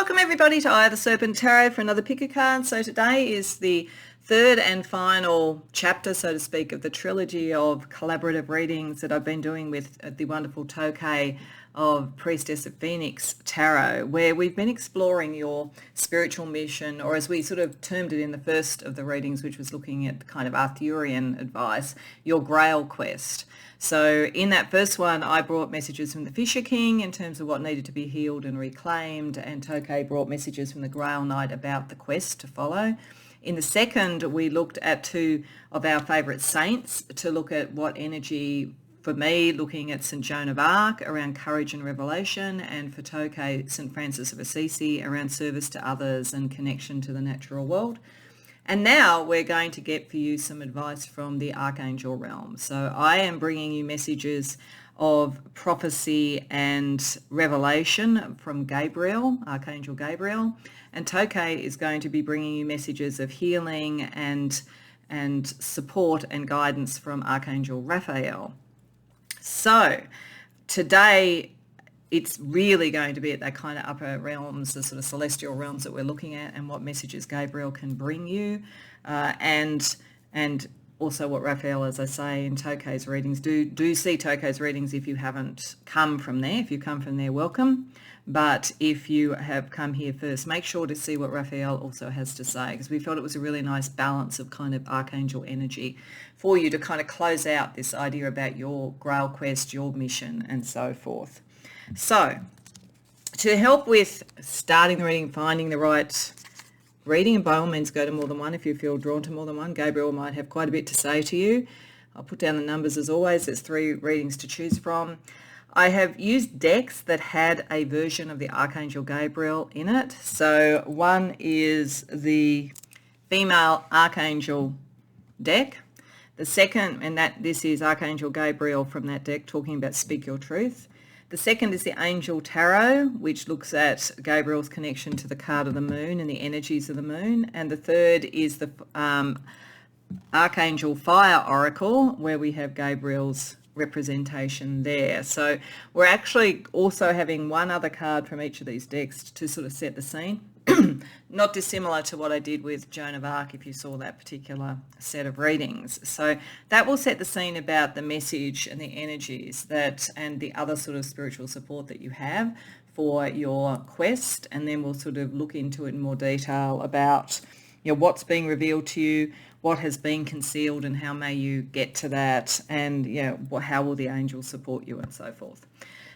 Welcome everybody to Eye of the Serpent Tarot for another pick a card. So today is the third and final chapter, so to speak, of the trilogy of collaborative readings that I've been doing with the wonderful Toke of Priestess of Phoenix Tarot, where we've been exploring your spiritual mission, or as we sort of termed it in the first of the readings, which was looking at kind of Arthurian advice, your Grail Quest. So in that first one, I brought messages from the Fisher King in terms of what needed to be healed and reclaimed, and Toke brought messages from the Grail Knight about the quest to follow. In the second, we looked at two of our favourite saints to look at what energy, for me, looking at St. Joan of Arc around courage and revelation, and for Toke, St. Francis of Assisi around service to others and connection to the natural world. And now we're going to get for you some advice from the Archangel realm. So I am bringing you messages of prophecy and revelation from Gabriel, Archangel Gabriel. And Toke is going to be bringing you messages of healing and support and guidance from Archangel Raphael. So today it's really going to be at that kind of upper realms, the sort of celestial realms that we're looking at, and what messages Gabriel can bring you, and also what Raphael, as I say, in Toke's readings. Do see Toke's readings if you haven't come from there. If you come from there, welcome. But if you have come here first, make sure to see what Raphael also has to say, because we felt it was a really nice balance of kind of archangel energy for you to kind of close out this idea about your Grail Quest, your mission, and so forth. So to help with starting the reading, finding the right reading, and by all means go to more than one if you feel drawn to more than one. Gabriel might have quite a bit to say to you. I'll put down the numbers as always. There's 3 readings to choose from. I have used decks that had a version of the Archangel Gabriel in it. So one is the female Archangel deck. The second, and this is Archangel Gabriel from that deck talking about Speak Your Truth. The second is the Angel Tarot, which looks at Gabriel's connection to the card of the moon and the energies of the moon. And the third is the Archangel Fire Oracle, where we have Gabriel's representation there. So we're actually also having one other card from each of these decks to sort of set the scene. Not dissimilar to what I did with Joan of Arc, if you saw that particular set of readings. So that will set the scene about the message and the energies that, and the other sort of spiritual support that you have for your quest. And then we'll sort of look into it in more detail about, you know, what's being revealed to you, what has been concealed, and how may you get to that, and, you know, how will the angels support you, and so forth.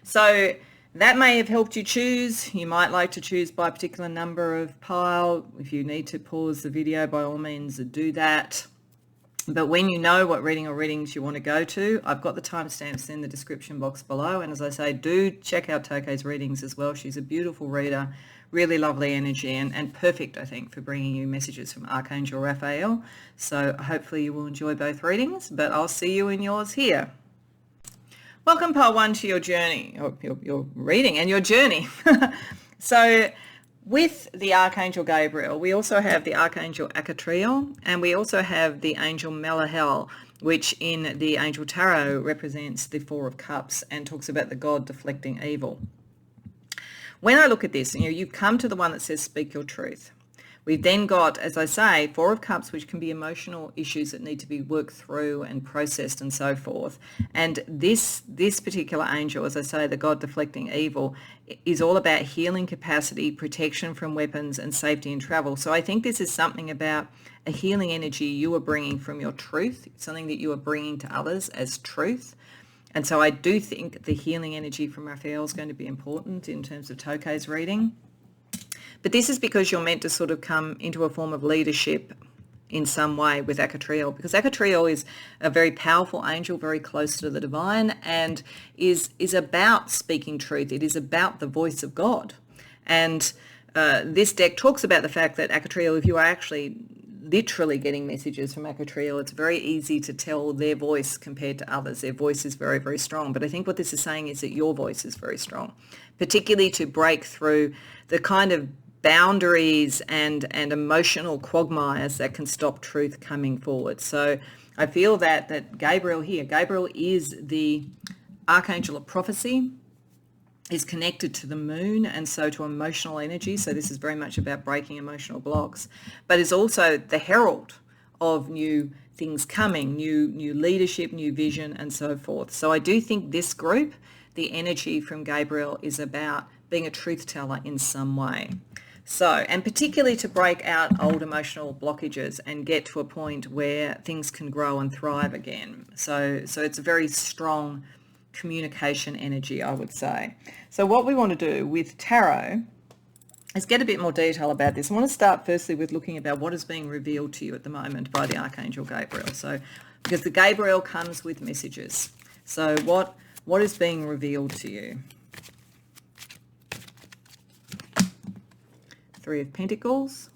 So that may have helped you choose. You might like to choose by a particular number of pile. If you need to pause the video, by all means do that. But when you know what reading or readings you want to go to, I've got the timestamps in the description box below. And as I say, do check out Toke's readings as well. She's a beautiful reader, really lovely energy, and perfect, I think, for bringing you messages from Archangel Raphael. So hopefully you will enjoy both readings, but I'll see you in yours here. Welcome, Part 1, to your journey, or your reading and your journey. So with the Archangel Gabriel, we also have the Archangel Acatriel, and we also have the Angel Melahel, which in the Angel Tarot represents the 4 of Cups and talks about the God deflecting evil. When I look at this, you come to the one that says Speak Your Truth. We've then got, as I say, 4 of Cups, which can be emotional issues that need to be worked through and processed and so forth. And this particular angel, as I say, the God deflecting evil, is all about healing capacity, protection from weapons, and safety in travel. So I think this is something about a healing energy you are bringing from your truth, something that you are bringing to others as truth. And so I do think the healing energy from Raphael is going to be important in terms of Toke's reading. But this is because you're meant to sort of come into a form of leadership in some way with Acatriel, because Acatriel is a very powerful angel, very close to the divine, and is about speaking truth. It is about the voice of God. And this deck talks about the fact that Acatriel, if you are actually literally getting messages from Acatriel, it's very easy to tell their voice compared to others. Their voice is very, very strong. But I think what this is saying is that your voice is very strong, particularly to break through the kind of boundaries and emotional quagmires that can stop truth coming forward. So I feel that Gabriel here, Gabriel is the Archangel of prophecy. is connected to the moon and so to emotional energy. So this is very much about breaking emotional blocks, but is also the herald of new things coming, new leadership, new vision, and so forth. So I do think this group, the energy from Gabriel, is about being a truth teller in some way. So, and particularly to break out old emotional blockages and get to a point where things can grow and thrive again. So it's a very strong communication energy, I would say. So what we want to do with tarot is get a bit more detail about this. I want to start firstly with looking about what is being revealed to you at the moment by the Archangel Gabriel. So because the Gabriel comes with messages. So what is being revealed to you? Three of Pentacles,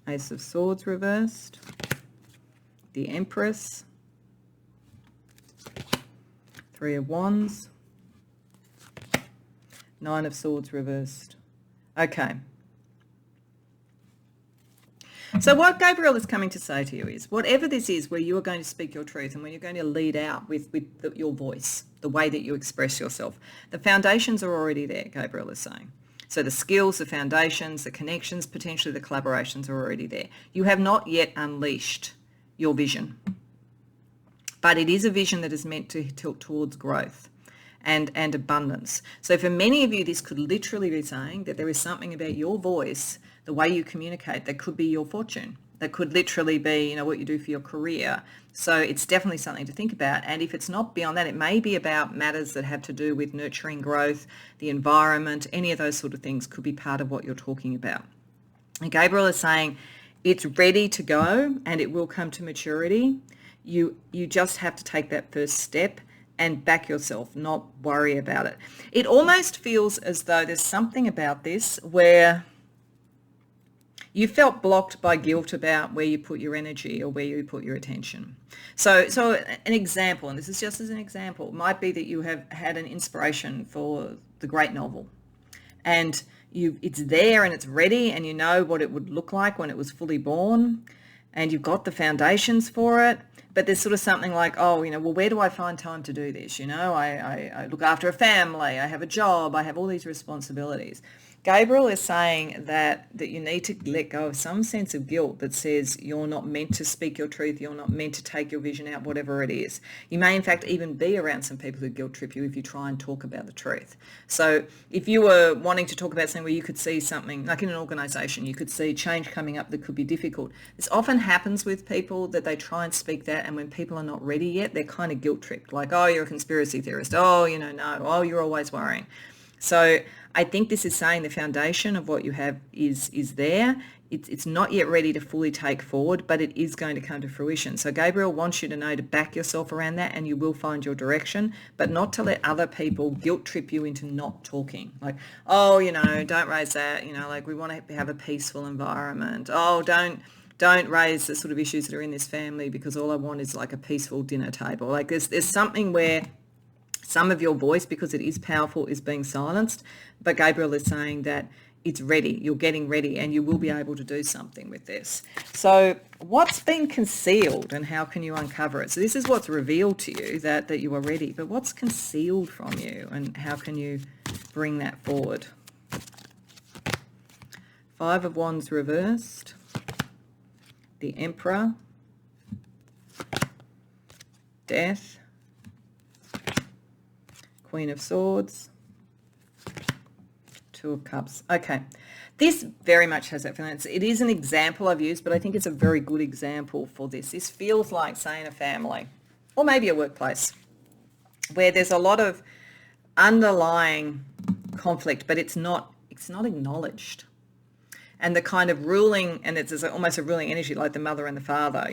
Ace of Swords reversed, the Empress, Three of Wands, Nine of Swords reversed. Okay. So what Gabriel is coming to say to you is, whatever this is where you are going to speak your truth and when you're going to lead out with your voice, the way that you express yourself, the foundations are already there, Gabriel is saying. So the skills, the foundations, the connections, potentially the collaborations are already there. You have not yet unleashed your vision, but it is a vision that is meant to tilt towards growth and abundance. So for many of you, this could literally be saying that there is something about your voice, the way you communicate, that could be your fortune. That could literally be, what you do for your career. So it's definitely something to think about. And if it's not beyond that, it may be about matters that have to do with nurturing growth, the environment, any of those sort of things could be part of what you're talking about. And Gabriel is saying it's ready to go and it will come to maturity. You just have to take that first step and back yourself, not worry about it. It almost feels as though there's something about this where you felt blocked by guilt about where you put your energy or where you put your attention. So an example, and this is just as an example, might be that you have had an inspiration for the great novel and it's there and it's ready and you know what it would look like when it was fully born and you've got the foundations for it, but there's sort of something like, well, where do I find time to do this? I look after a family, I have a job, I have all these responsibilities. Gabriel is saying that you need to let go of some sense of guilt that says you're not meant to speak your truth, you're not meant to take your vision out, whatever it is. You may, in fact, even be around some people who guilt trip you if you try and talk about the truth. So if you were wanting to talk about something where you could see something, like in an organisation, you could see change coming up that could be difficult. This often happens with people that they try and speak that, and when people are not ready yet, they're kind of guilt tripped, like, oh, you're a conspiracy theorist, no, oh, you're always worrying. So I think this is saying the foundation of what you have is there. It's not yet ready to fully take forward, but it is going to come to fruition. So Gabriel wants you to know to back yourself around that and you will find your direction, but not to let other people guilt trip you into not talking. Like, oh, don't raise that, like we want to have a peaceful environment. Oh, don't raise the sort of issues that are in this family because all I want is like a peaceful dinner table. Like there's something where some of your voice, because it is powerful, is being silenced. But Gabriel is saying that it's ready, you're getting ready, and you will be able to do something with this. So what's been concealed and how can you uncover it? So this is what's revealed to you, that you are ready. But what's concealed from you and how can you bring that forward? Five of Wands reversed. The Emperor. Death. Queen of Swords, Two of Cups. Okay, this very much has that feeling. It is an example I've used, but I think it's a very good example for this. This feels like, say, in a family or maybe a workplace where there's a lot of underlying conflict, but it's not acknowledged. And the kind of ruling, and it's almost a ruling energy like the mother and the father,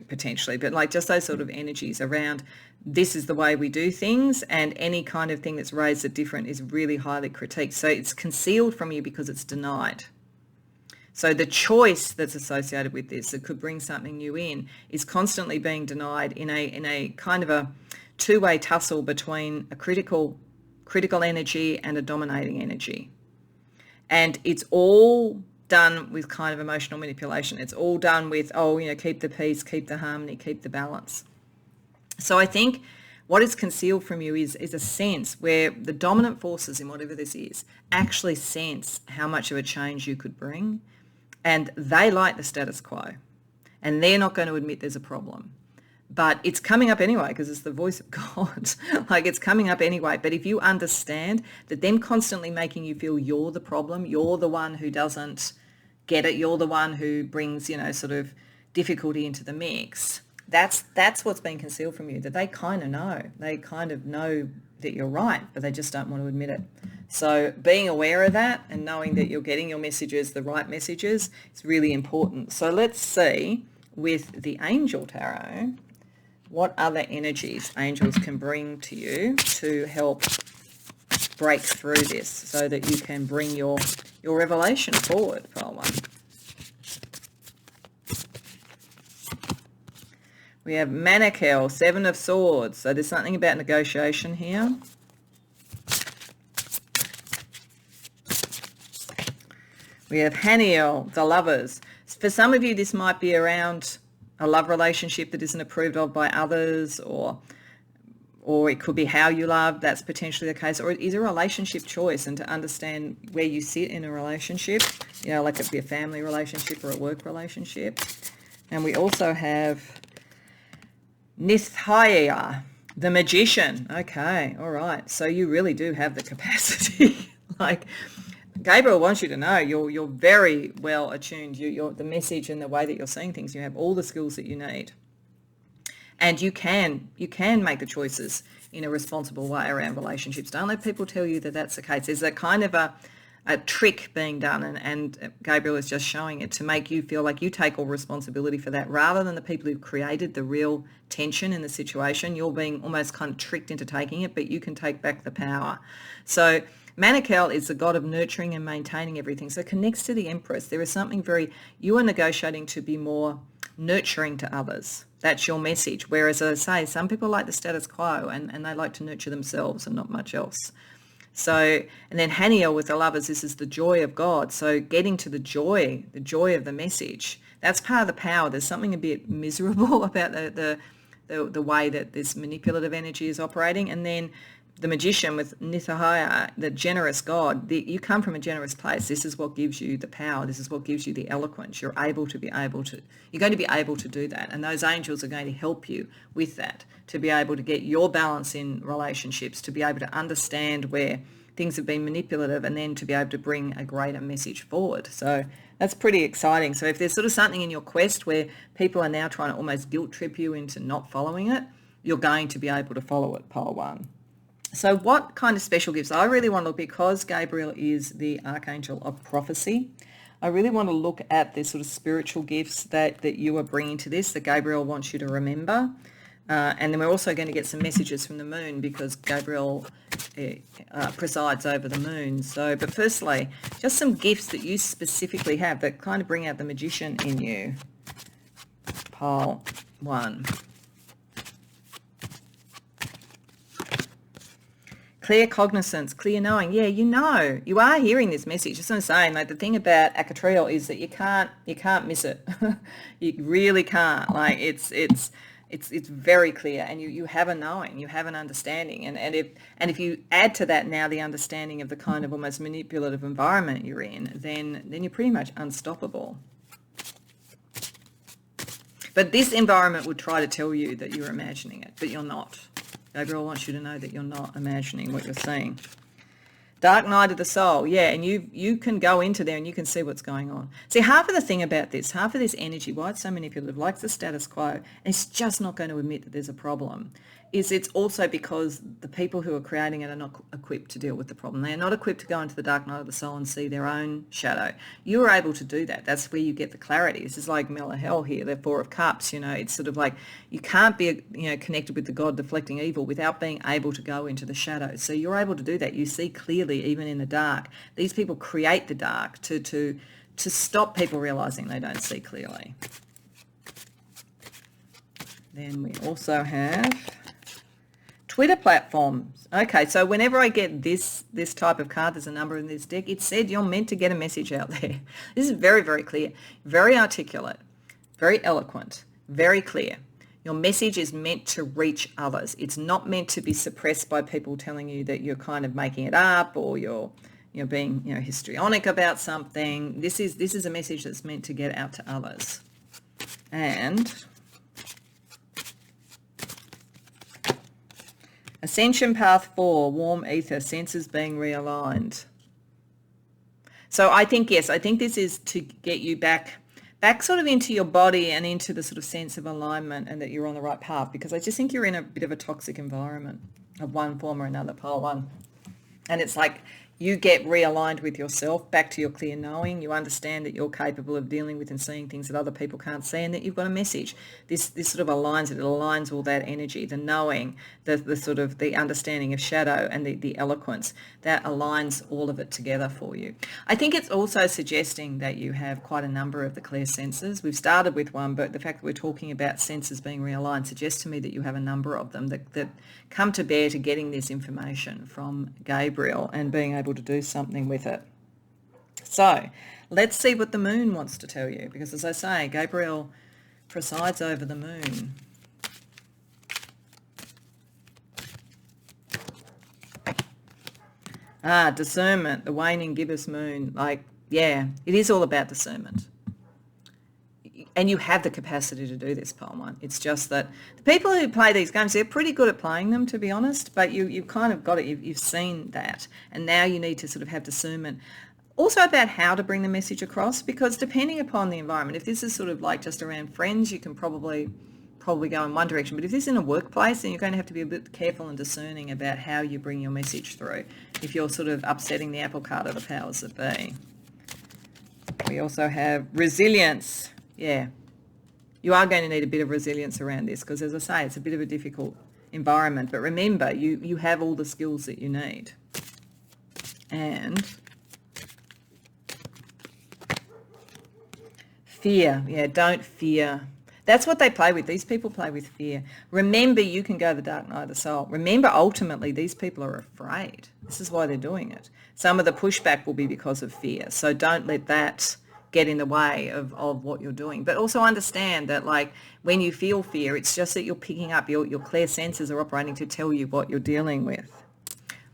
potentially, but like just those sort of energies around this is the way we do things, and any kind of thing that's raised as different is really highly critiqued. So it's concealed from you because it's denied. So the choice that's associated with this that could bring something new in is constantly being denied in a kind of a two-way tussle between a critical energy and a dominating energy. And it's all done with kind of emotional manipulation. It's all done with, keep the peace, keep the harmony, keep the balance. So I think What is concealed from you is a sense where the dominant forces in whatever this is actually sense how much of a change you could bring, and they like the status quo, and they're not going to admit there's a problem. But it's coming up anyway because it's the voice of God. Like, it's coming up anyway. But if you understand that them constantly making you feel you're the problem, you're the one who doesn't get it, you're the one who brings, sort of difficulty into the mix, that's what's been concealed from you, that they kind of know. They kind of know that you're right, but they just don't want to admit it. So being aware of that and knowing that you're getting your messages, the right messages, is really important. So let's see with the Angel Tarot, what other energies angels can bring to you to help break through this so that you can bring your revelation forward, pile one. We have Manakel, Seven of Swords. So there's something about negotiation here. We have Haniel, the Lovers. For some of you, this might be around a love relationship that isn't approved of by others, or it could be how you love. That's potentially the case. Or it is a relationship choice, and to understand where you sit in a relationship, like it could be a family relationship or a work relationship. And we also have Nithaya, the Magician. Okay, all right. So you really do have the capacity. Like, Gabriel wants you to know you're very well attuned. You're the message and the way that you're seeing things. You have all the skills that you need, and you can make the choices in a responsible way around relationships. Don't let people tell you that that's the case. There's a kind of a trick being done, and Gabriel is just showing it to make you feel like you take all responsibility for that, rather than the people who've created the real tension in the situation. You're being almost kind of tricked into taking it, but you can take back the power. So Manakel is the god of nurturing and maintaining everything. So it connects to the Empress. There is something you are negotiating to be more nurturing to others. That's your message. Whereas, as I say, some people like the status quo and they like to nurture themselves and not much else. So, and then Haniel with the Lovers, this is the joy of God. So getting to the joy of the message, that's part of the power. There's something a bit miserable about the way that this manipulative energy is operating. And then the Magician with Nithaya, the generous God, you come from a generous place. This is what gives you the power. This is what gives you the eloquence. You're going to be able to do that. And those angels are going to help you with that, to be able to get your balance in relationships, to be able to understand where things have been manipulative, and then to be able to bring a greater message forward. So that's pretty exciting. So if there's sort of something in your quest where people are now trying to almost guilt trip you into not following it, you're going to be able to follow it, pile one. So what kind of special gifts? I really want to look, because Gabriel is the Archangel of Prophecy, I really want to look at the sort of spiritual gifts that you are bringing to this, that Gabriel wants you to remember. And then we're also going to get some messages from the moon, because Gabriel presides over the moon. So, but firstly, just some gifts that you specifically have that kind of bring out the Magician in you. Pile one. Clear cognizance, clear knowing. Yeah, you are hearing this message. Just what I'm saying, like, the thing about Acatriel is that you can't miss it. You really can't. Like, it's very clear, and you have a knowing, you have an understanding, and if you add to that now the understanding of the kind of almost manipulative environment you're in, then you're pretty much unstoppable. But this environment would try to tell you that you're imagining it, but you're not. Gabriel wants you to know that you're not imagining what you're seeing. Dark night of the soul, yeah, and you can go into there and you can see what's going on. See, half of the thing about this, half of this energy, why it's so manipulative, like the status quo, and it's just not going to admit that there's a problem, is it's also because the people who are creating it are not equipped to deal with the problem. They are not equipped to go into the dark night of the soul and see their own shadow. You are able to do that. That's where you get the clarity. This is like Melahel here, the Four of Cups. It's sort of like you can't be connected with the God deflecting evil without being able to go into the shadows. So you're able to do that. You see clearly even in the dark. These people create the dark to stop people realizing they don't see clearly. Then we also have Twitter platforms. Okay, so whenever I get this type of card, there's a number in this deck, it said you're meant to get a message out there. This is very, very clear, very articulate, very eloquent, very clear. Your message is meant to reach others. It's not meant to be suppressed by people telling you that you're kind of making it up or you're being, histrionic about something. This is a message that's meant to get out to others. And Ascension Path 4, warm ether, senses being realigned. So I think, yes, I think this is to get you back sort of into your body and into the sort of sense of alignment and that you're on the right path, because I just think you're in a bit of a toxic environment of one form or another, pile one. And it's like you get realigned with yourself, back to your clear knowing. You understand that you're capable of dealing with and seeing things that other people can't see, and that you've got a message. This sort of aligns it. It aligns all that energy, the knowing, the sort of the understanding of shadow and the eloquence. That aligns all of it together for you. I think it's also suggesting that you have quite a number of the clear senses. We've started with one, but the fact that we're talking about senses being realigned suggests to me that you have a number of them that come to bear to getting this information from Gabriel and being able to do something with it. So let's see what the moon wants to tell you, because as I say, Gabriel presides over the moon. Discernment, the waning gibbous moon. Like, yeah, it is all about discernment. And you have the capacity to do this, pile one. It's just that the people who play these games, they're pretty good at playing them, to be honest, but you've kind of got it. You've seen that. And now you need to sort of have discernment. Also about how to bring the message across, because depending upon the environment, if this is sort of like just around friends, you can probably go in one direction. But if this is in a workplace, then you're going to have to be a bit careful and discerning about how you bring your message through if you're sort of upsetting the apple cart of the powers that be. We also have resilience. Yeah, you are going to need a bit of resilience around this because, as I say, it's a bit of a difficult environment. But remember, you have all the skills that you need. And fear. Yeah, don't fear. That's what they play with. These people play with fear. Remember, you can go the dark night of the soul. Remember, ultimately, these people are afraid. This is why they're doing it. Some of the pushback will be because of fear. So don't let that get in the way of what you're doing. But also understand that, like, when you feel fear, it's just that you're picking up, your clear senses are operating to tell you what you're dealing with.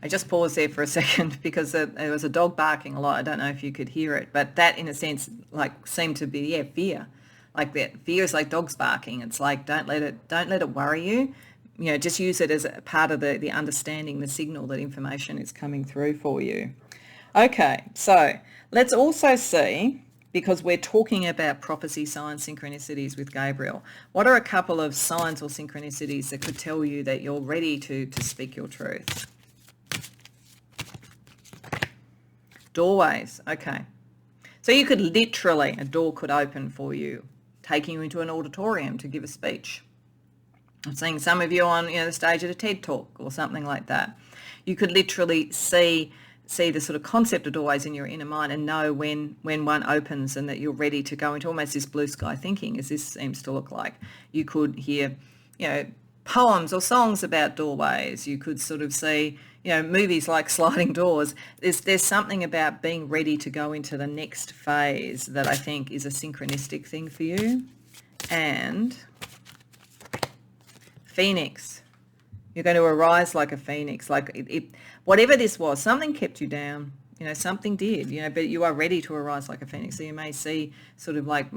I just paused there for a second because there was a dog barking a lot. I don't know if you could hear it, but that in a sense like seemed to be, fear. Like that fear is like dogs barking. It's like, don't let it worry you. Just use it as a part of the understanding, the signal that information is coming through for you. Okay, so let's also see, because we're talking about prophecy, signs, synchronicities with Gabriel, what are a couple of signs or synchronicities that could tell you that you're ready to speak your truth? Doorways, okay. So you could literally, a door could open for you, taking you into an auditorium to give a speech. I'm seeing some of you on the stage at a TED Talk or something like that. You could literally see the sort of concept of doorways in your inner mind and know when one opens and that you're ready to go into almost this blue sky thinking, as this seems to look like. You could hear, poems or songs about doorways. You could sort of see, movies like Sliding Doors. There's something about being ready to go into the next phase that I think is a synchronistic thing for you. And Phoenix. You're going to arise like a phoenix. Like whatever this was, something kept you down. Something did, but you are ready to arise like a phoenix. So you may see sort of like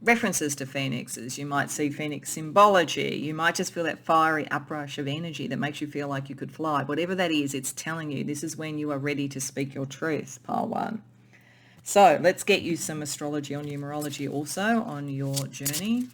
references to phoenixes. You might see phoenix symbology. You might just feel that fiery uprush of energy that makes you feel like you could fly. Whatever that is, it's telling you this is when you are ready to speak your truth, pile one. So let's get you some astrology or numerology also on your journey.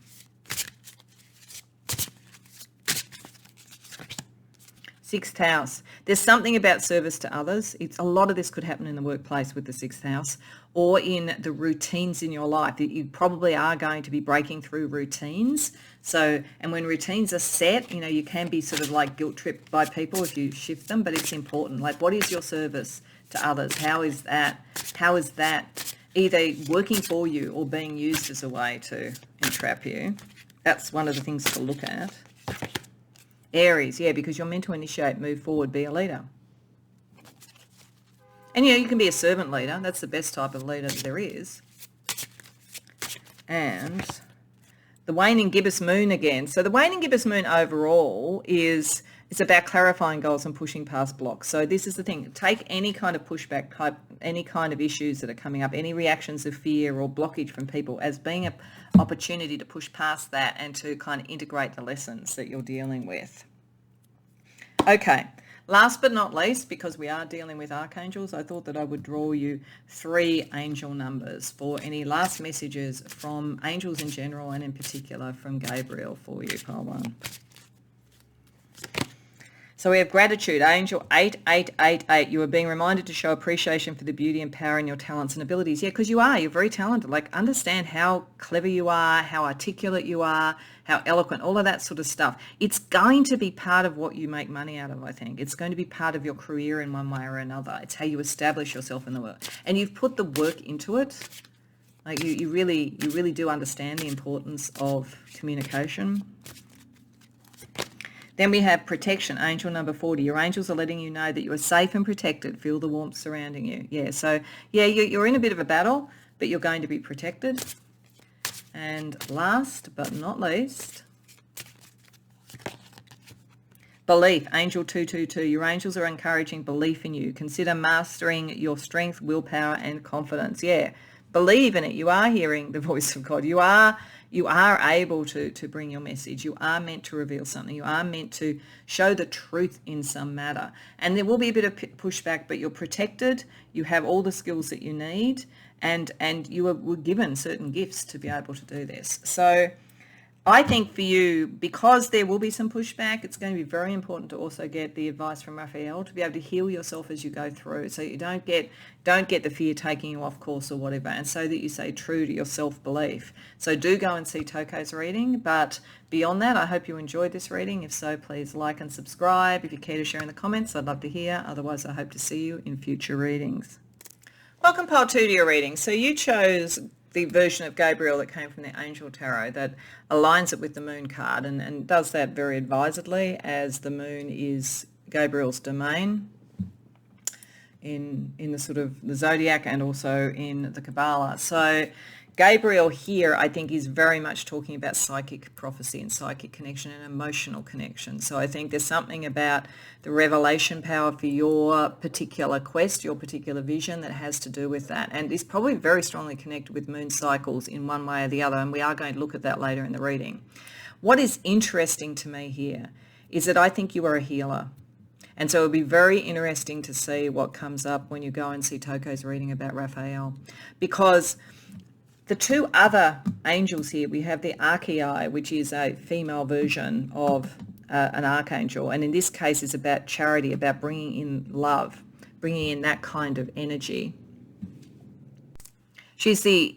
Sixth house. There's something about service to others. A lot of this could happen in the workplace with the sixth house or in the routines in your life. That you probably are going to be breaking through routines. So, and when routines are set, you can be sort of like guilt tripped by people if you shift them, but it's important. Like, what is your service to others? How is that either working for you or being used as a way to entrap you? That's one of the things to look at. Aries, yeah, because you're meant to initiate, move forward, be a leader. And, you can be a servant leader. That's the best type of leader that there is. And the waning gibbous moon again. So the waning gibbous moon overall is it's about clarifying goals and pushing past blocks. So this is the thing. Take any kind of pushback type, any kind of issues that are coming up, any reactions of fear or blockage from people as being an opportunity to push past that and to kind of integrate the lessons that you're dealing with. Okay. Last but not least, because we are dealing with archangels, I thought that I would draw you 3 angel numbers for any last messages from angels in general and in particular from Gabriel for you, pile 1. So we have gratitude, angel 8888. You are being reminded to show appreciation for the beauty and power in your talents and abilities. Yeah, because you are. You're very talented. Like, understand how clever you are, how articulate you are, how eloquent, all of that sort of stuff. It's going to be part of what you make money out of, I think. It's going to be part of your career in one way or another. It's how you establish yourself in the world. And you've put the work into it. Like, you really do understand the importance of communication. Then we have protection, angel number 40. Your angels are letting you know that you are safe and protected. Feel the warmth surrounding you. Yeah, so, yeah, you're in a bit of a battle, but you're going to be protected. And last but not least, belief, angel 222. Your angels are encouraging belief in you. Consider mastering your strength, willpower, and confidence. Yeah, believe in it. You are hearing the voice of God. You are able to bring your message. You are meant to reveal something. You are meant to show the truth in some matter. And there will be a bit of pushback, but you're protected. You have all the skills that you need, and you were given certain gifts to be able to do this. So I think for you, because there will be some pushback, it's going to be very important to also get the advice from Raphael to be able to heal yourself as you go through, so you don't get the fear taking you off course or whatever, and so that you stay true to your self-belief. So do go and see Toke's reading, but beyond that, I hope you enjoyed this reading. If so, please like and subscribe. If you care to share in the comments, I'd love to hear. Otherwise, I hope to see you in future readings. Welcome, Pile 2, to your reading. So you chose the version of Gabriel that came from the Angel Tarot that aligns it with the Moon card and does that very advisedly, as the Moon is Gabriel's domain in the sort of the Zodiac and also in the Kabbalah. So Gabriel here, I think, is very much talking about psychic prophecy and psychic connection and emotional connection. So I think there's something about the revelation power for your particular quest, your particular vision, that has to do with that. And is probably very strongly connected with moon cycles in one way or the other. And we are going to look at that later in the reading. What is interesting to me here is that I think you are a healer. And so it'll be very interesting to see what comes up when you go and see Toke's reading about Raphael. Because the 2 other angels here, we have the Archei, which is a female version of an archangel. And in this case, it's about charity, about bringing in love, bringing in that kind of energy. She's the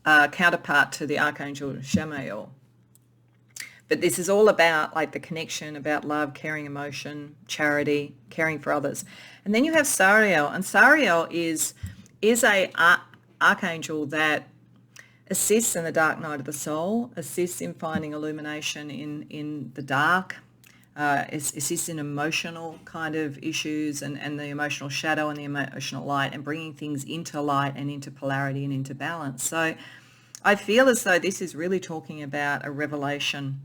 counterpart to the Archangel Raphael. But this is all about like the connection, about love, caring emotion, charity, caring for others. And then you have Sariel. And Sariel is a archangel that assists in the dark night of the soul, assists in finding illumination in the dark, assists in emotional kind of issues and the emotional shadow and the emotional light, and bringing things into light and into polarity and into balance. So I feel as though this is really talking about a revelation,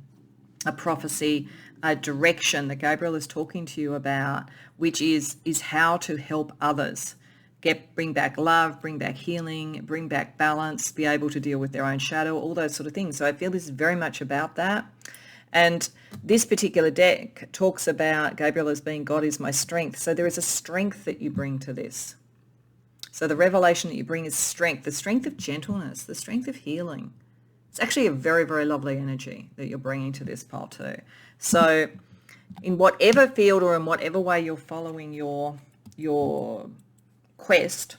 a prophecy, a direction that Gabriel is talking to you about, which is how to help others. Bring back love, bring back healing, bring back balance, be able to deal with their own shadow, all those sort of things. So I feel this is very much about that. And this particular deck talks about Gabriel as being God is my strength. So there is a strength that you bring to this. So the revelation that you bring is strength, the strength of gentleness, the strength of healing. It's actually a very, very lovely energy that you're bringing to this pile too. So in whatever field or in whatever way you're following your quest,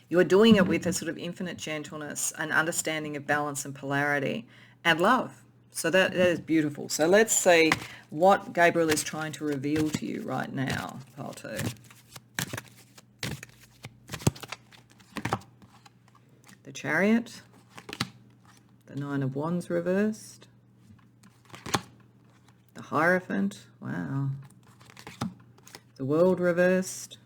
you are doing it with a sort of infinite gentleness and understanding of balance and polarity and love. So that is beautiful. So let's see what Gabriel is trying to reveal to you right now, pile 2. The Chariot, the 9 of Wands reversed, the Hierophant, wow, the World reversed,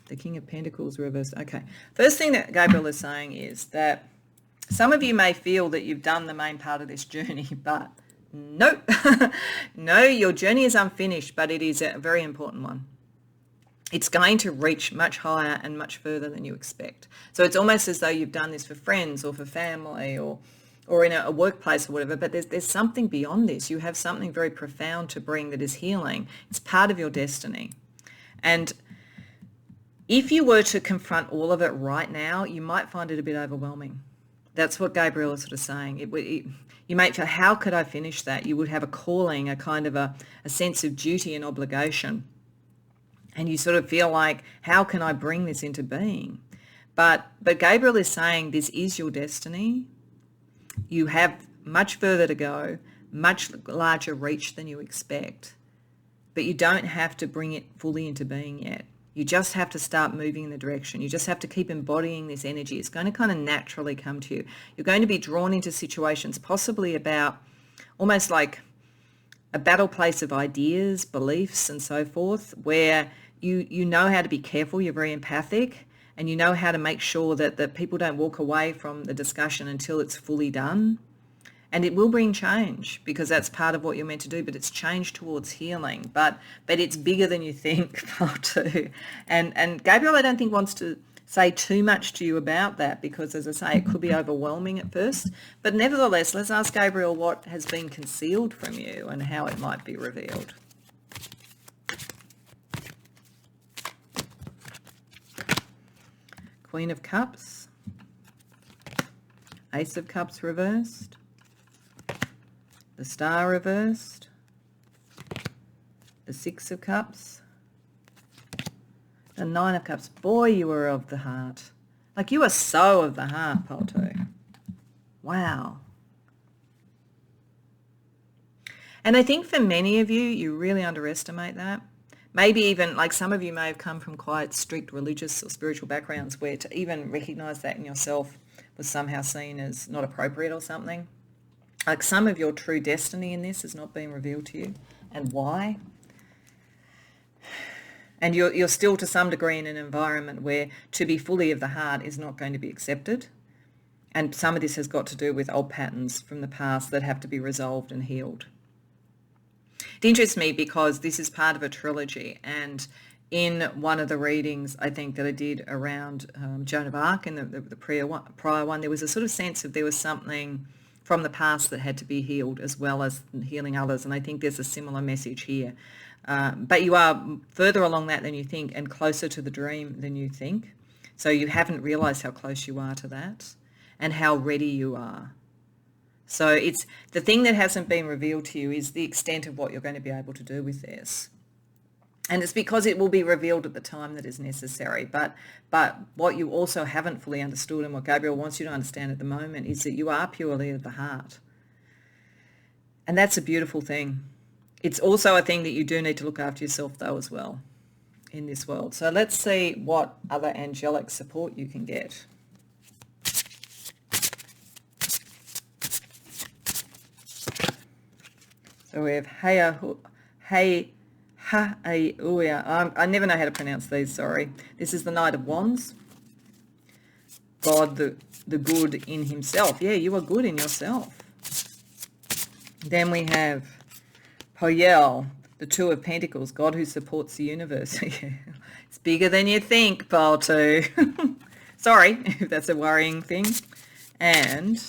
the King of Pentacles reversed. Okay, first thing that Gabriel is saying is that Some of you may feel that you've done the main part of this journey, but nope. No, your journey is unfinished, but it is a very important one. It's going to reach much higher and much further than you expect. So it's almost as though you've done this for friends or for family or in a workplace or whatever, but there's something beyond this. You have something very profound to bring that is healing. It's part of your destiny. And if you were to confront all of it right now, you might find it a bit overwhelming. That's what Gabriel is sort of saying. You might feel, how could I finish that? You would have a calling, a kind of a sense of duty and obligation. And you sort of feel like, how can I bring this into being? But Gabriel is saying this is your destiny. You have much further to go, much larger reach than you expect. But you don't have to bring it fully into being yet. You just have to start moving in the direction. You just have to keep embodying this energy. It's going to kind of naturally come to you. You're going to be drawn into situations possibly about almost like a battle place of ideas, beliefs and so forth, where you know how to be careful. You're very empathic and you know how to make sure that people don't walk away from the discussion until it's fully done. And it will bring change because that's part of what you're meant to do, but it's change towards healing. But it's bigger than you think, part two. And Gabriel, I don't think, wants to say too much to you about that because, as I say, it could be overwhelming at first. But nevertheless, let's ask Gabriel what has been concealed from you and how it might be revealed. Queen of Cups. Ace of Cups reversed. The Star reversed, the Six of Cups, the Nine of Cups. Boy, you are of the heart. Like, you are so of the heart, Polto. Wow. And I think for many of you, you really underestimate that. Maybe even, like, some of you may have come from quite strict religious or spiritual backgrounds where to even recognize that in yourself was somehow seen as not appropriate or something. Like, some of your true destiny in this has not been revealed to you, and why. And you're still to some degree in an environment where to be fully of the heart is not going to be accepted. And some of this has got to do with old patterns from the past that have to be resolved and healed. It interests me because this is part of a trilogy, and in one of the readings I think that I did around Joan of Arc in the prior one, there was a sort of sense of there was something from the past that had to be healed as well as healing others. And I think there's a similar message here. But you are further along that than you think and closer to the dream than you think. So you haven't realized how close you are to that and how ready you are. So it's the thing that hasn't been revealed to you is the extent of what you're going to be able to do with this. And it's because it will be revealed at the time that is necessary. But what you also haven't fully understood, and what Gabriel wants you to understand at the moment, is that you are purely of the heart. And that's a beautiful thing. It's also a thing that you do need to look after yourself, though, as well, in this world. So let's see what other angelic support you can get. So we have I never know how to pronounce these, sorry. This is the Knight of Wands. God, the good in himself. Yeah, you are good in yourself. Then we have Poyel, the Two of Pentacles, God who supports the universe. Yeah, it's bigger than you think, Balto. Sorry if that's a worrying thing. And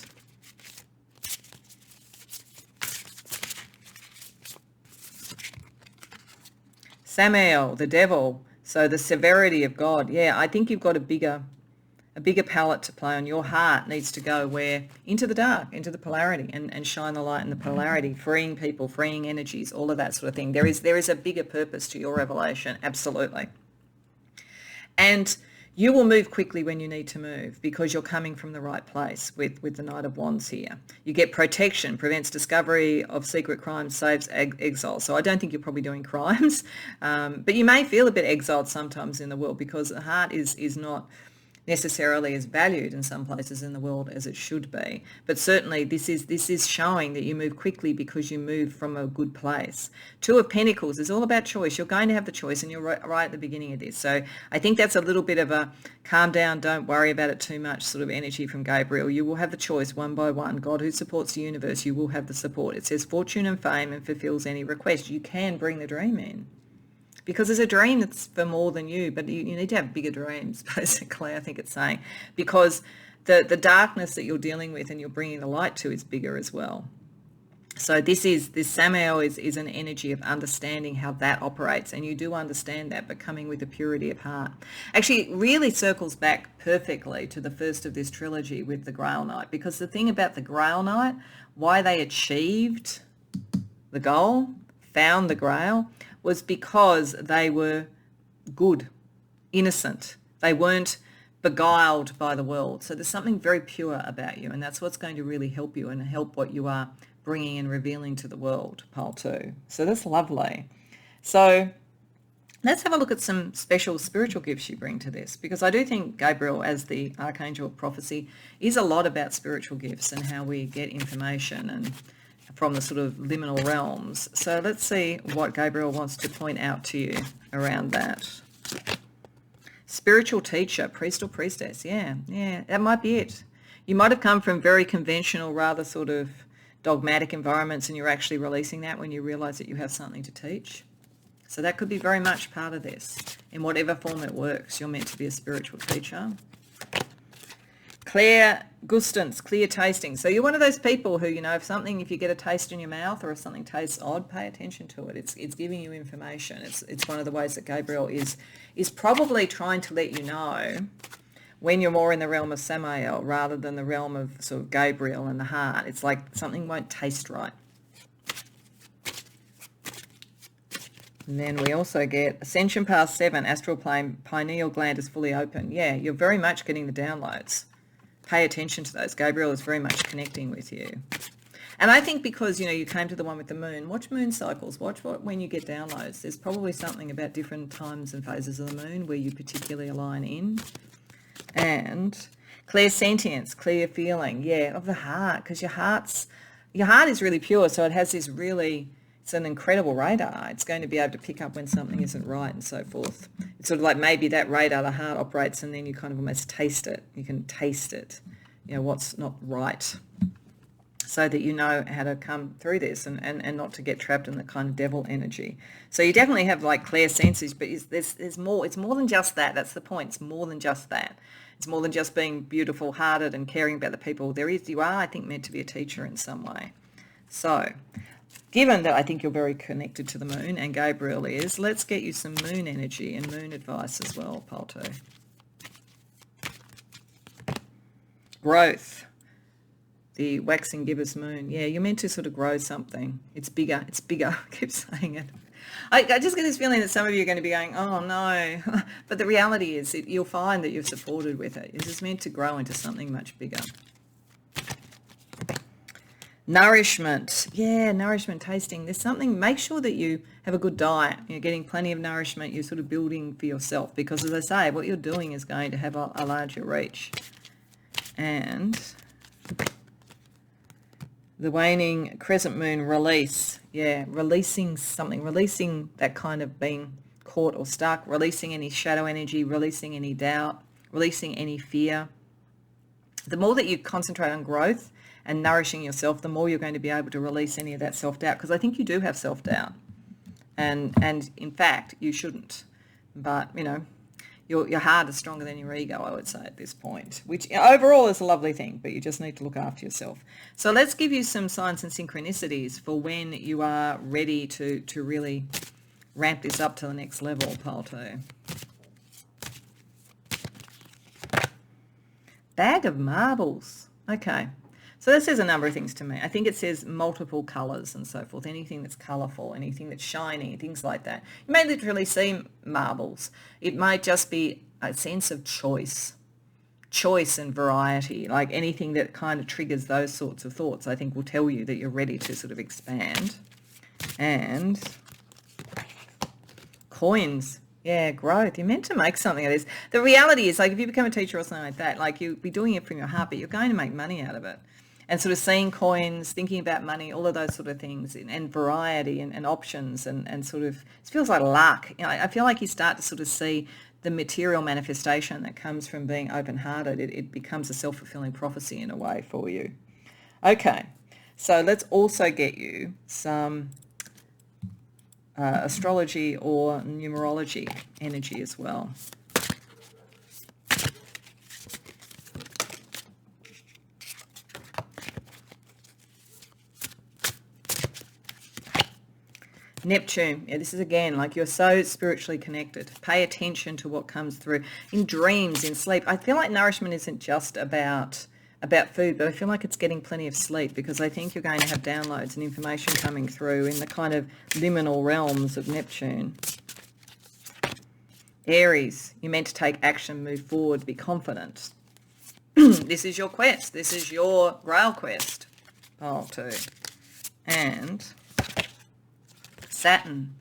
Samael, the devil, so the severity of God. Yeah, I think you've got a bigger palette to play on. Your heart needs to go into the dark, into the polarity, and shine the light in the polarity, freeing people, freeing energies, all of that sort of thing. There is a bigger purpose to your revelation, absolutely. And you will move quickly when you need to move because you're coming from the right place with the Knight of Wands here. You get protection, prevents discovery of secret crimes, saves exile. So I don't think you're probably doing crimes, but you may feel a bit exiled sometimes in the world because the heart is not necessarily as valued in some places in the world as it should be. But certainly this is showing that you move quickly because you move from a good place. Two of Pentacles is all about choice. You're going to have the choice, and you're right at the beginning of this. So I think that's a little bit of a calm down, don't worry about it too much sort of energy from Gabriel. You will have the choice one by one. God, who supports the universe, you will have the support. It says fortune and fame and fulfills any request. You can bring the dream in. Because there's a dream that's for more than you, but you need to have bigger dreams, basically, I think it's saying. Because the darkness that you're dealing with and you're bringing the light to is bigger as well. So this Samael is an energy of understanding how that operates, and you do understand that, but coming with a purity of heart. Actually, it really circles back perfectly to the first of this trilogy with the Grail Knight, because the thing about the Grail Knight, why they achieved the goal, found the Grail, was because they were good, innocent. They weren't beguiled by the world. So there's something very pure about you, and that's what's going to really help you and help what you are bringing and revealing to the world, pile 2. So that's lovely. So let's have a look at some special spiritual gifts you bring to this, because I do think Gabriel, as the Archangel of Prophecy, is a lot about spiritual gifts and how we get information and from the sort of liminal realms. So let's see what Gabriel wants to point out to you around that. Spiritual teacher, priest or priestess. Yeah, that might be it. You might have come from very conventional, rather sort of dogmatic environments, and you're actually releasing that when you realize that you have something to teach. So that could be very much part of this. In whatever form it works, you're meant to be a spiritual teacher. Clear gustance, clear tasting. So you're one of those people who, if you get a taste in your mouth or if something tastes odd, pay attention to it. It's giving you information. It's one of the ways that Gabriel is probably trying to let you know when you're more in the realm of Samael rather than the realm of sort of Gabriel and the heart. It's like something won't taste right. And then we also get Ascension Path 7, Astral Plane, Pineal Gland is fully open. Yeah, you're very much getting the downloads. Pay attention to those. Gabriel is very much connecting with you. And I think because, you came to the one with the moon, watch moon cycles. Watch when you get downloads. There's probably something about different times and phases of the moon where you particularly align in. And clear sentience, clear feeling, of the heart, because your heart is really pure, so it has this it's an incredible radar. It's going to be able to pick up when something isn't right and so forth. It's sort of like maybe that radar, the heart operates, and then you kind of almost taste it. You can taste it, what's not right, so that you know how to come through this and not to get trapped in the kind of devil energy. So you definitely have like clear senses, but there's more. It's more than just that. That's the point. It's more than just that. It's more than just being beautiful-hearted and caring about the people. You are, I think, meant to be a teacher in some way. So given that I think you're very connected to the moon, and Gabriel is, let's get you some moon energy and moon advice as well, pile 2. Growth. The waxing gibbous moon. Yeah, you're meant to sort of grow something. It's bigger. I keep saying it. I just get this feeling that some of you are going to be going, oh no. But the reality is you'll find that you're supported with it. It's just meant to grow into something much bigger. Nourishment. Yeah, nourishment, tasting. There's something, make sure that you have a good diet. You're getting plenty of nourishment. You're sort of building for yourself, because as I say, what you're doing is going to have a larger reach. And the waning crescent moon, release. Yeah, releasing something, releasing that kind of being caught or stuck, releasing any shadow energy, releasing any doubt, releasing any fear. The more that you concentrate on growth and nourishing yourself, the more you're going to be able to release any of that self-doubt, because I think you do have self-doubt. And in fact, you shouldn't. But, your heart is stronger than your ego, I would say, at this point, which overall is a lovely thing, but you just need to look after yourself. So let's give you some signs and synchronicities for when you are ready to really ramp this up to the next level, pile 2. Bag of marbles. Okay. So that says a number of things to me. I think it says multiple colours and so forth, anything that's colourful, anything that's shiny, things like that. You may literally see marbles. It might just be a sense of choice and variety, like anything that kind of triggers those sorts of thoughts, I think will tell you that you're ready to sort of expand. And coins. Yeah, growth. You're meant to make something of this. The reality is, like, if you become a teacher or something like that, like, you'll be doing it from your heart, but you're going to make money out of it. And sort of seeing coins, thinking about money, all of those sort of things, and variety and options, and sort of, it feels like luck. You know, I feel like you start to sort of see the material manifestation that comes from being open-hearted. It becomes a self-fulfilling prophecy in a way for you. Okay, so let's also get you some astrology or numerology energy as well. Neptune, yeah, this is again like you're so spiritually connected. Pay attention to what comes through in dreams, in sleep. I feel like nourishment isn't just about food, but I feel like it's getting plenty of sleep, because I think you're going to have downloads and information coming through in the kind of liminal realms of Neptune. Aries, you're meant to take action, move forward, be confident. This is your quest. This is your Grail Quest. Pile 2. And Saturn,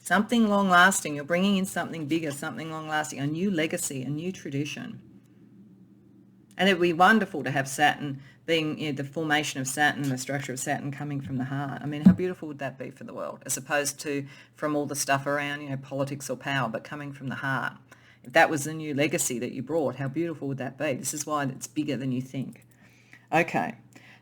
something long-lasting. You're bringing in something bigger, something long-lasting, a new legacy, a new tradition. And it would be wonderful to have Saturn being, you know, the formation of Saturn, the structure of Saturn coming from the heart. I mean, how beautiful would that be for the world, as opposed to from all the stuff around, you know, politics or power, but coming from the heart. If that was the new legacy that you brought, how beautiful would that be? This is why it's bigger than you think. Okay.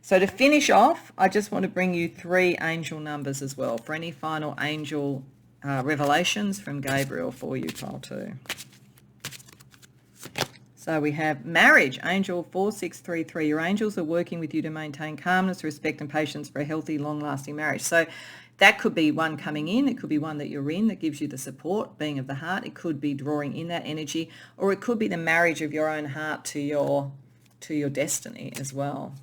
So to finish off, I just want to bring you 3 angel numbers as well for any final angel revelations from Gabriel for you, pile 2. So we have marriage, angel 4633. Your angels are working with you to maintain calmness, respect and patience for a healthy, long-lasting marriage. So that could be one coming in. It could be one that you're in that gives you the support, being of the heart. It could be drawing in that energy, or it could be the marriage of your own heart to your destiny as well.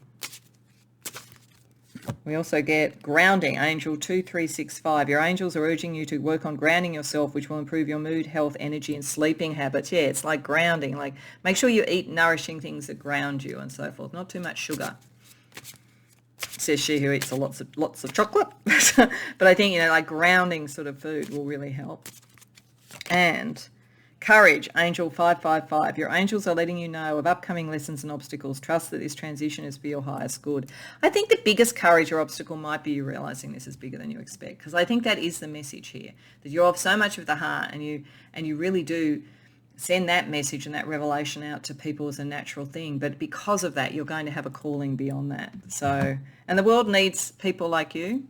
We also get grounding, angel 2365. Your angels are urging you to work on grounding yourself, which will improve your mood, health, energy, and sleeping habits. Yeah, it's like grounding. Like, make sure you eat nourishing things that ground you and so forth. Not too much sugar. Says she who eats lots of chocolate. But I think, you know, like grounding sort of food will really help. And courage, angel 555. Your angels are letting you know of upcoming lessons and obstacles. Trust that this transition is for your highest good. I think the biggest courage or obstacle might be you realizing this is bigger than you expect, because I think that is the message here, that you're of so much of the heart, and you really do send that message and that revelation out to people as a natural thing. But because of that, you're going to have a calling beyond that. So, and the world needs people like you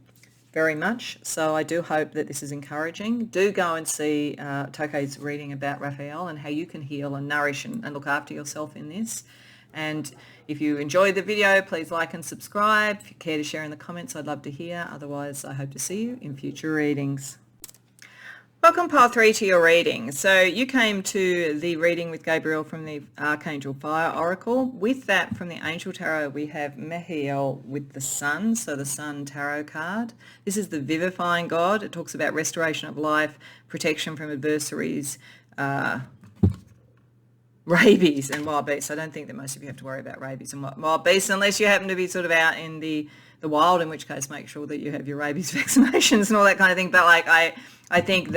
very much. So I do hope that this is encouraging. Do go and see Toke's reading about Raphael and how you can heal and nourish and look after yourself in this. And if you enjoyed the video, please like and subscribe. If you care to share in the comments, I'd love to hear. Otherwise, I hope to see you in future readings. Welcome, pile 3, to your reading. So you came to the reading with Gabriel from the Archangel Fire Oracle. With that, from the Angel Tarot, we have Mehiel with the Sun, so the Sun Tarot card. This is the vivifying god. It talks about restoration of life, protection from adversaries, rabies and wild beasts. I don't think that most of you have to worry about rabies and wild beasts unless you happen to be sort of out in the wild, in which case make sure that you have your rabies vaccinations and all that kind of thing. But like I think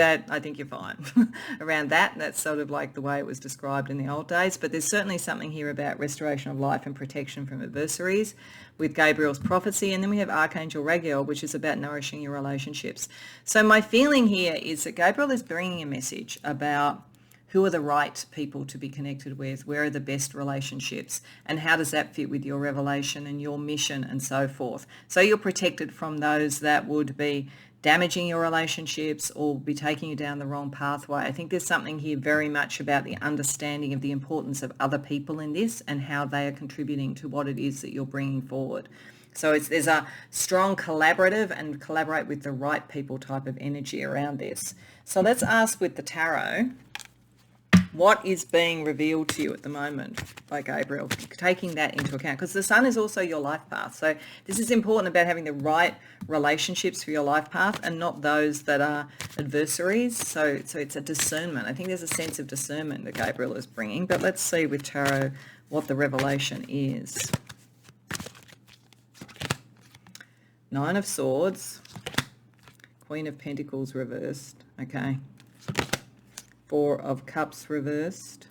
you're fine around that. That's sort of like the way it was described in the old days. But there's certainly something here about restoration of life and protection from adversaries with Gabriel's prophecy. And then we have Archangel Raphael, which is about nourishing your relationships. So my feeling here is that Gabriel is bringing a message about who are the right people to be connected with, where are the best relationships, and how does that fit with your revelation and your mission and so forth. So you're protected from those that would be damaging your relationships or be taking you down the wrong pathway. I think there's something here very much about the understanding of the importance of other people in this and how they are contributing to what it is that you're bringing forward. So there's a strong collaborative and collaborate with the right people type of energy around this. So let's ask with the tarot, what is being revealed to you at the moment by Gabriel, taking that into account, because the sun is also your life path. So this is important about having the right relationships for your life path and not those that are adversaries. So it's a discernment. I think there's a sense of discernment that Gabriel is bringing, but let's see with tarot what the revelation is. Nine of Swords, Queen of Pentacles reversed. Okay. Four of Cups reversed,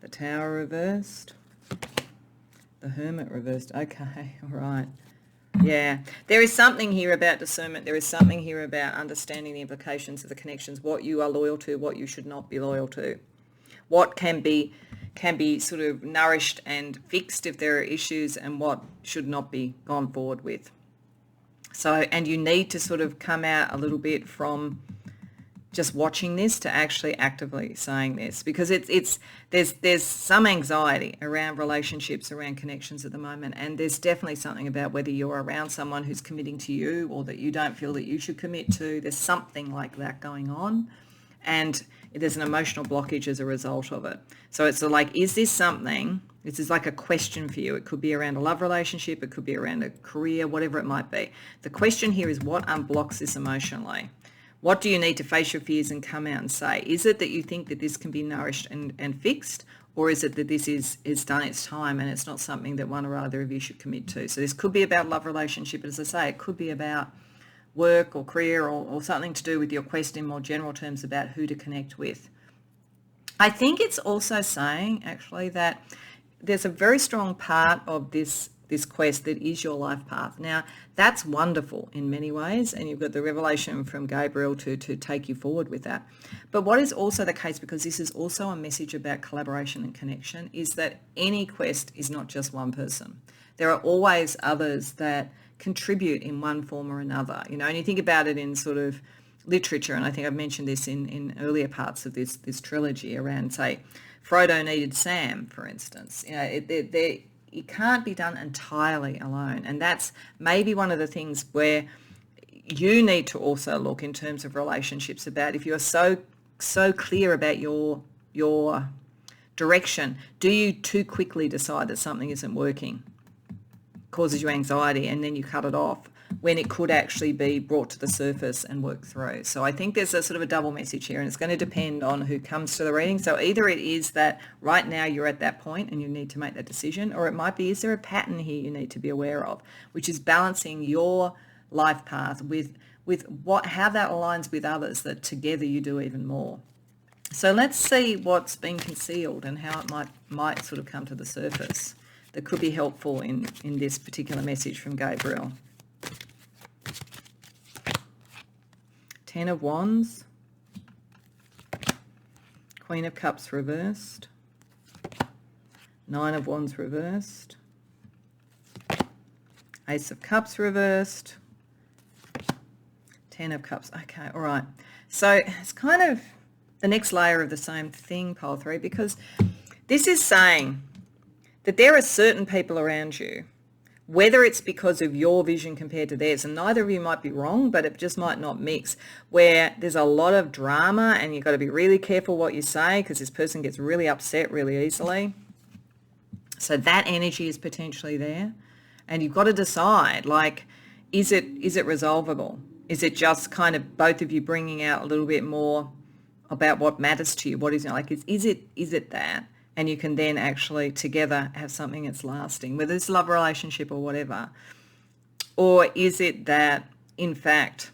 the Tower reversed, the Hermit reversed. Okay, all right. Yeah, there is something here about discernment. There is something here about understanding the implications of the connections, what you are loyal to, what you should not be loyal to, what can be sort of nourished and fixed if there are issues, and what should not be gone forward with. So, and you need to sort of come out a little bit from just watching this to actually actively saying this, because there's some anxiety around relationships, around connections at the moment, and there's definitely something about whether you're around someone who's committing to you or that you don't feel that you should commit to. There's something like that going on, and there's an emotional blockage as a result of it. So it's like, is this something? This is like a question for you. It could be around a love relationship, it could be around a career, whatever it might be. The question here is, what unblocks this emotionally? What do you need to face your fears and come out and say? Is it that you think that this can be nourished and fixed, or is it that this is done its time and it's not something that one or other of you should commit to? So this could be about love relationship, but as I say, it could be about work or career, or something to do with your quest in more general terms about who to connect with. I think it's also saying actually that there's a very strong part of this quest that is your life path. Now, that's wonderful in many ways, and you've got the revelation from Gabriel to take you forward with that. But what is also the case, because this is also a message about collaboration and connection, is that any quest is not just one person. There are always others that contribute in one form or another, you know, and you think about it in sort of literature, and I think I've mentioned this in earlier parts of this trilogy around, say, Frodo needed Sam, for instance. You know, it can't be done entirely alone, and that's maybe one of the things where you need to also look in terms of relationships about, if you're so clear about your direction, do you too quickly decide that something isn't working, causes you anxiety, and then you cut it off when it could actually be brought to the surface and worked through? So I think there's a sort of a double message here, and it's going to depend on who comes to the reading. So either it is that right now you're at that point and you need to make that decision, or it might be, is there a pattern here you need to be aware of, which is balancing your life path with how that aligns with others, that together you do even more. So let's see what's been concealed and how it might sort of come to the surface that could be helpful in this particular message from Gabriel. 10 of Wands, Queen of Cups reversed, 9 of Wands reversed, Ace of Cups reversed, 10 of Cups. Okay, all right. So it's kind of the next layer of the same thing, pile 3, because this is saying that there are certain people around you, whether it's because of your vision compared to theirs, and neither of you might be wrong, but it just might not mix, where there's a lot of drama and you've got to be really careful what you say, because this person gets really upset really easily. So that energy is potentially there, and you've got to decide, like, is it resolvable? Is it just kind of both of you bringing out a little bit more about what matters to you? What is it like? Is it that? And you can then actually together have something that's lasting, whether it's a love relationship or whatever. Or is it that, in fact,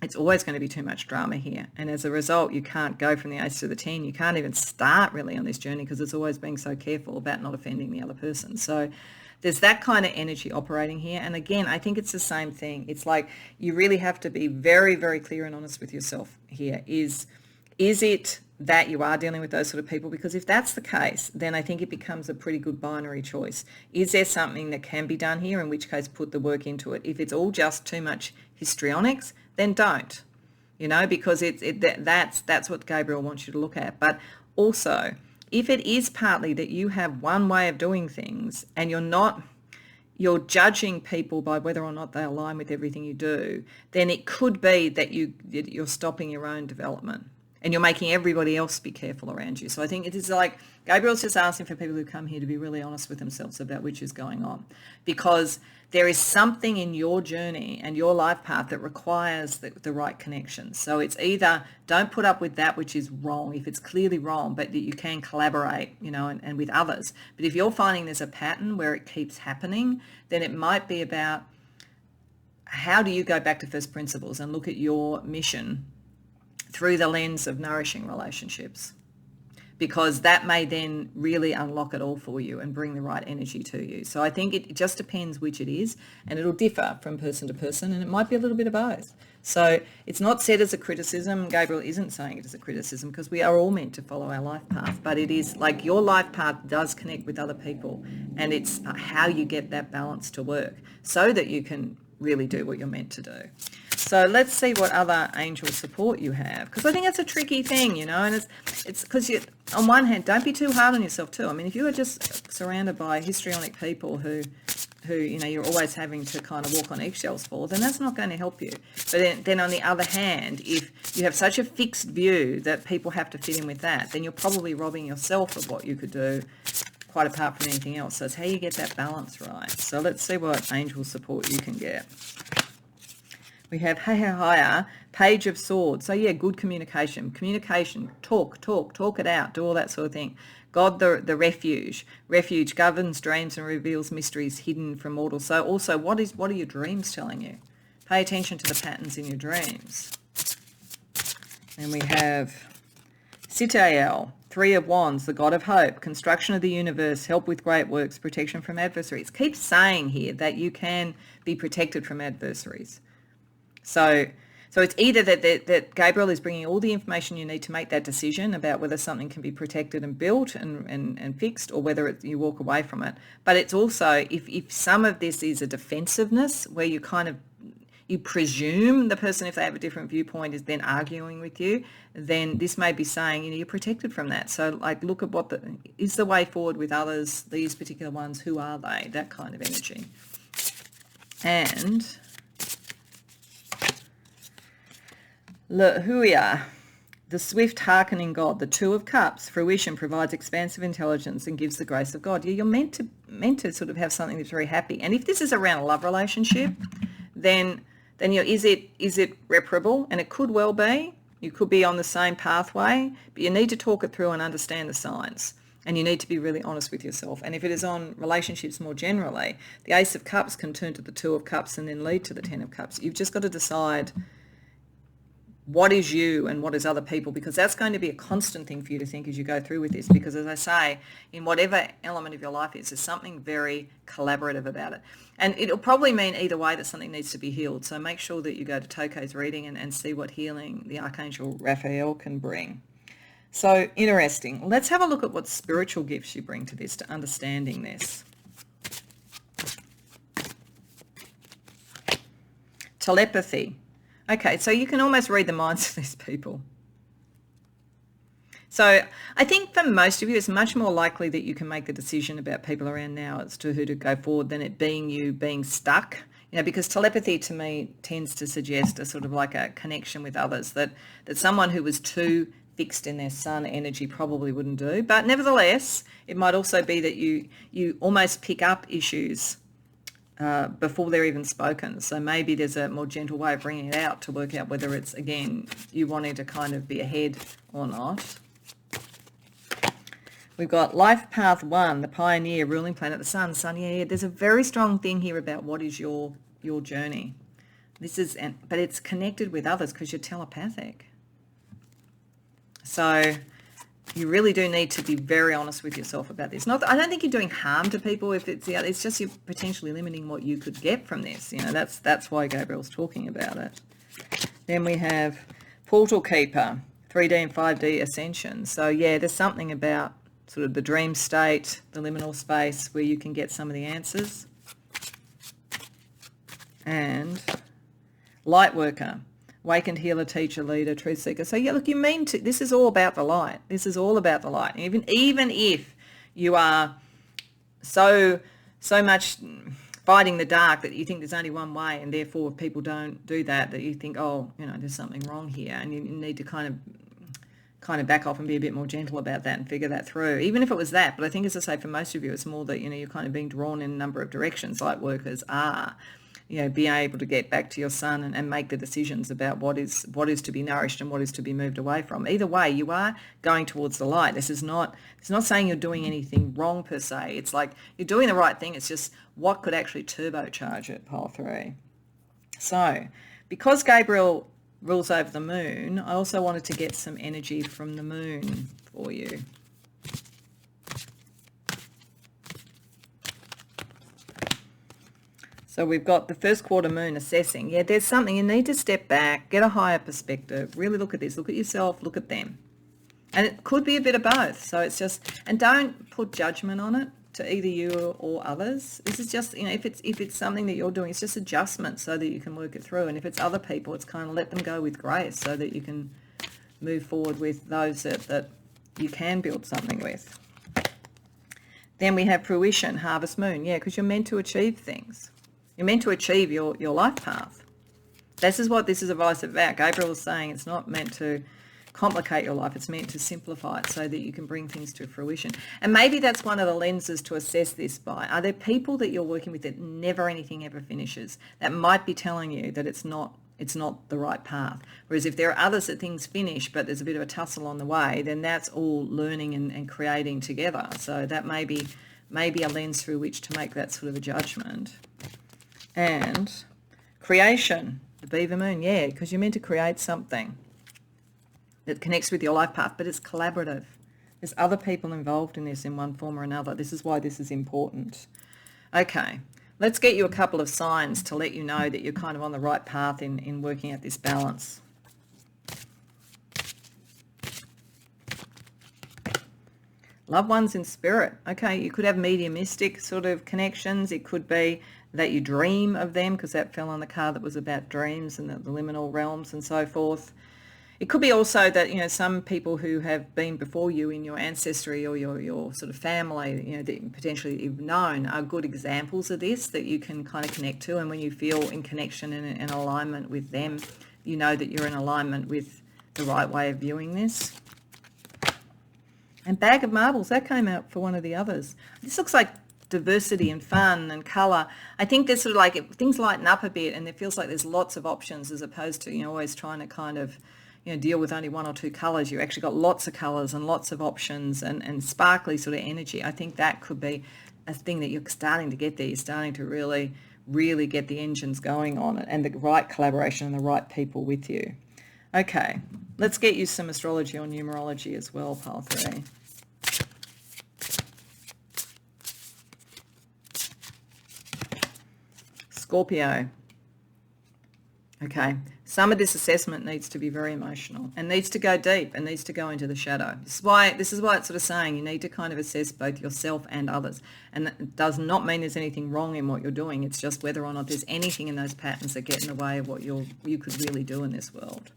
it's always going to be too much drama here, and as a result you can't go from the Ace to the 10, you can't even start really on this journey because it's always being so careful about not offending the other person. So there's that kind of energy operating here, and again, I think it's the same thing. It's like you really have to be very, very clear and honest with yourself here. Is it that you are dealing with those sort of people? Because if that's the case, then I think it becomes a pretty good binary choice. Is there something that can be done here, in which case put the work into it? If it's all just too much histrionics, then don't, you know, because that's what Gabriel wants you to look at. But also, if it is partly that you have one way of doing things and you're judging people by whether or not they align with everything you do, then it could be that you're stopping your own development, and you're making everybody else be careful around you. So I think it is like Gabriel's just asking for people who come here to be really honest with themselves about which is going on, because there is something in your journey and your life path that requires the right connection. So it's either don't put up with that which is wrong, if it's clearly wrong, but that you can collaborate, you know, and with others. But if you're finding there's a pattern where it keeps happening, then it might be about how do you go back to first principles and look at your mission through the lens of nourishing relationships, because that may then really unlock it all for you and bring the right energy to you. So I think it just depends which it is, and it'll differ from person to person, and it might be a little bit of both. So it's not said as a criticism. Gabriel isn't saying it as a criticism, because we are all meant to follow our life path, but it is like your life path does connect with other people, and it's how you get that balance to work so that you can really do what you're meant to do. So let's see what other angel support you have, because I think it's a tricky thing, you know, and it's because you, on one hand, don't be too hard on yourself too. I mean, if you are just surrounded by histrionic people who you know, you're always having to kind of walk on eggshells for, then that's not going to help you. But then on the other hand, if you have such a fixed view that people have to fit in with that, then you're probably robbing yourself of what you could do, quite apart from anything else. So it's how you get that balance right. So let's see what angel support you can get. We have higher Page of Swords. So yeah, good communication, talk it out, do all that sort of thing. God, the refuge governs dreams and reveals mysteries hidden from mortals. So also, what are your dreams telling you? Pay attention to the patterns in your dreams. And we have Sitael, Three of Wands, the God of Hope, construction of the universe, help with great works, protection from adversaries. Keep saying here that you can be protected from adversaries. So it's either that Gabriel is bringing all the information you need to make that decision about whether something can be protected and built and fixed, or whether you walk away from it. But it's also, if some of this is a defensiveness where you you presume the person, if they have a different viewpoint, is then arguing with you, then this may be saying, you know, you're protected from that. So like, look at what is the way forward with others, these particular ones, who are they, that kind of energy. And Lehuia, the swift hearkening God, the Two of Cups, fruition, provides expansive intelligence and gives the grace of God. You're meant to sort of have something that's very happy. And if this is around a love relationship, then is it reparable? And it could well be. You could be on the same pathway, but you need to talk it through and understand the signs. And you need to be really honest with yourself. And if it is on relationships more generally, the Ace of Cups can turn to the Two of Cups and then lead to the Ten of Cups. You've just got to decide what is you and what is other people, because that's going to be a constant thing for you to think as you go through with this, because as I say, in whatever element of your life is, there's something very collaborative about it. And it'll probably mean either way that something needs to be healed. So make sure that you go to Toke's reading and see what healing the Archangel Raphael can bring. So interesting. Let's have a look at what spiritual gifts you bring to this, to understanding this. Telepathy. Okay, so you can almost read the minds of these people. So I think for most of you, it's much more likely that you can make the decision about people around now as to who to go forward than it being you being stuck. You know, because telepathy to me tends to suggest a sort of like a connection with others, that someone who was too fixed in their sun energy probably wouldn't do. But nevertheless, it might also be that you almost pick up issues before they're even spoken. So maybe there's a more gentle way of bringing it out to work out whether it's, again, you wanting to kind of be ahead or not. We've got Life Path 1, the Pioneer, ruling planet, the Sun. Yeah, there's a very strong thing here about what is your journey. But it's connected with others because you're telepathic. So you really do need to be very honest with yourself about this. I don't think you're doing harm to people if it's just you're potentially limiting what you could get from this. You know, that's why Gabriel's talking about it. Then we have Portal Keeper, 3D and 5D Ascension. So yeah, there's something about sort of the dream state, the liminal space where you can get some of the answers. And Lightworker, awakened healer, teacher, leader, truth seeker. So yeah, look, this is all about the light. This is all about the light. Even if you are so much fighting the dark that you think there's only one way, and therefore if people don't do that you think, oh, you know, there's something wrong here, and you need to kind of back off and be a bit more gentle about that and figure that through, even if it was that. But I think, as I say, for most of you, it's more that, you know, you're kind of being drawn in a number of directions. Light workers are, you know, being able to get back to your sun and make the decisions about what is to be nourished and what is to be moved away from. Either way, you are going towards the light. It's not saying you're doing anything wrong per se. It's like you're doing the right thing. It's just what could actually turbocharge it, pile 3. So because Gabriel rules over the moon, I also wanted to get some energy from the moon for you. So we've got the first quarter moon assessing. Yeah, there's something. You need to step back, get a higher perspective, really look at this, look at yourself, look at them. And it could be a bit of both. So it's just, and don't put judgment on it to either you or others. This is just, if it's something that you're doing, it's just adjustment so that you can work it through. And if it's other people, it's kind of let them go with grace so that you can move forward with those that you can build something with. Then we have fruition, harvest moon. Yeah, because you're meant to achieve things. You're meant to achieve your life path. This is what this is advice about. Gabriel is saying it's not meant to complicate your life. It's meant to simplify it so that you can bring things to fruition. And maybe that's one of the lenses to assess this by. Are there people that you're working with that never anything ever finishes? That might be telling you that it's not the right path. Whereas if there are others that things finish but there's a bit of a tussle on the way, then that's all learning and creating together. So that may be a lens through which to make that sort of a judgment. And creation, the beaver moon, yeah, because you're meant to create something that connects with your life path, but it's collaborative. There's other people involved in this in one form or another. This is why this is important. Okay, let's get you a couple of signs to let you know that you're kind of on the right path in working at this balance. Loved ones in spirit. Okay, you could have mediumistic sort of connections. It could be that you dream of them, because that fell on the card that was about dreams and the liminal realms and so forth. It could be also that, some people who have been before you in your ancestry or your sort of family, that potentially you've known are good examples of this that you can kind of connect to. And when you feel in connection and in alignment with them, you know that you're in alignment with the right way of viewing this. And bag of marbles, that came out for one of the others. This looks like diversity and fun and colour. I think there's sort of like things lighten up a bit and it feels like there's lots of options as opposed to, always trying to kind of, deal with only one or two colours. You actually got lots of colours and lots of options and sparkly sort of energy. I think that could be a thing that you're starting to get there. You're starting to really, really get the engines going on it and the right collaboration and the right people with you. Okay, let's get you some astrology or numerology as well, pile 3. Scorpio. Okay, some of this assessment needs to be very emotional and needs to go deep and needs to go into the shadow. This is why it's sort of saying you need to kind of assess both yourself and others. And that does not mean there's anything wrong in what you're doing. It's just whether or not there's anything in those patterns that get in the way of what you could really do in this world.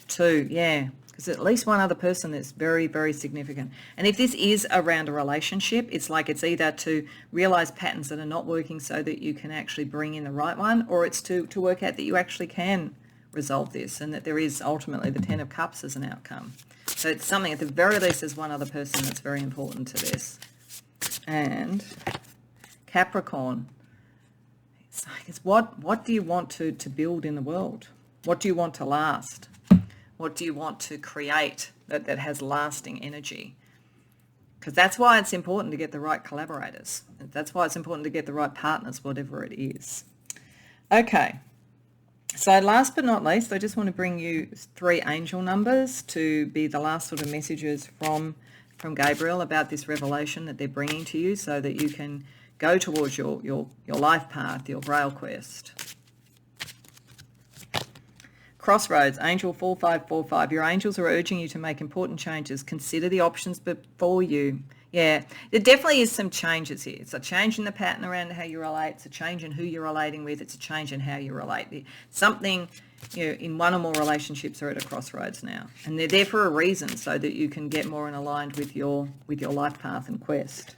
2, yeah. Because at least one other person that's very, very significant. And if this is around a relationship, it's like it's either to realize patterns that are not working so that you can actually bring in the right one, or it's to work out that you actually can resolve this and that there is ultimately the 10 of Cups as an outcome. So it's something, at the very least, there's one other person that's very important to this. And Capricorn. It's what do you want to build in the world? What do you want to last? What do you want to create that has lasting energy? Because that's why it's important to get the right collaborators. That's why it's important to get the right partners, whatever it is. Okay. So last but not least, I just want to bring you 3 angel numbers to be the last sort of messages from Gabriel about this revelation that they're bringing to you so that you can go towards your life path, your Grail Quest. Crossroads, Angel 4545. Your angels are urging you to make important changes. Consider the options before you. Yeah, there definitely is some changes here. It's a change in the pattern around how you relate. It's a change in who you're relating with. It's a change in how you relate. Something, in one or more relationships are at a crossroads now. And they're there for a reason so that you can get more in aligned with your life path and quest.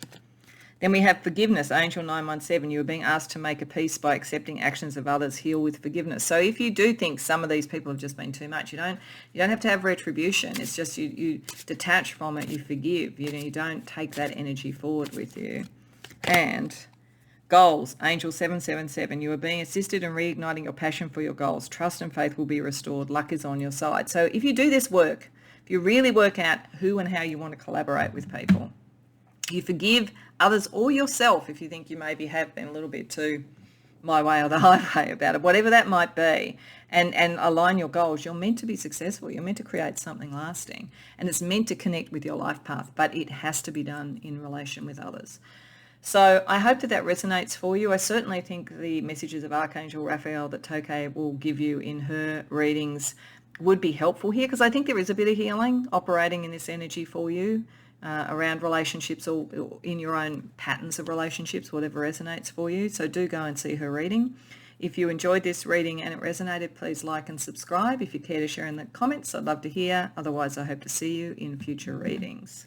Then we have forgiveness, Angel 917. You are being asked to make a peace by accepting actions of others, heal with forgiveness. So if you do think some of these people have just been too much, you don't have to have retribution. It's just you detach from it, you forgive. You don't take that energy forward with you. And goals, Angel 777. You are being assisted in reigniting your passion for your goals. Trust and faith will be restored. Luck is on your side. So if you do this work, if you really work out who and how you want to collaborate with people, you forgive others or yourself if you think you maybe have been a little bit too my way or the highway about it, whatever that might be, and align your goals. You're meant to be successful. You're meant to create something lasting, and it's meant to connect with your life path, but it has to be done in relation with others. So I hope that that resonates for you. I certainly think the messages of Archangel Raphael that Toke will give you in her readings would be helpful here, because I think there is a bit of healing operating in this energy for you around relationships or in your own patterns of relationships, whatever resonates for you. So do go and see her reading. If you enjoyed this reading and it resonated, please like and subscribe. If you care to share in the comments, I'd love to hear. Otherwise, I hope to see you in future readings.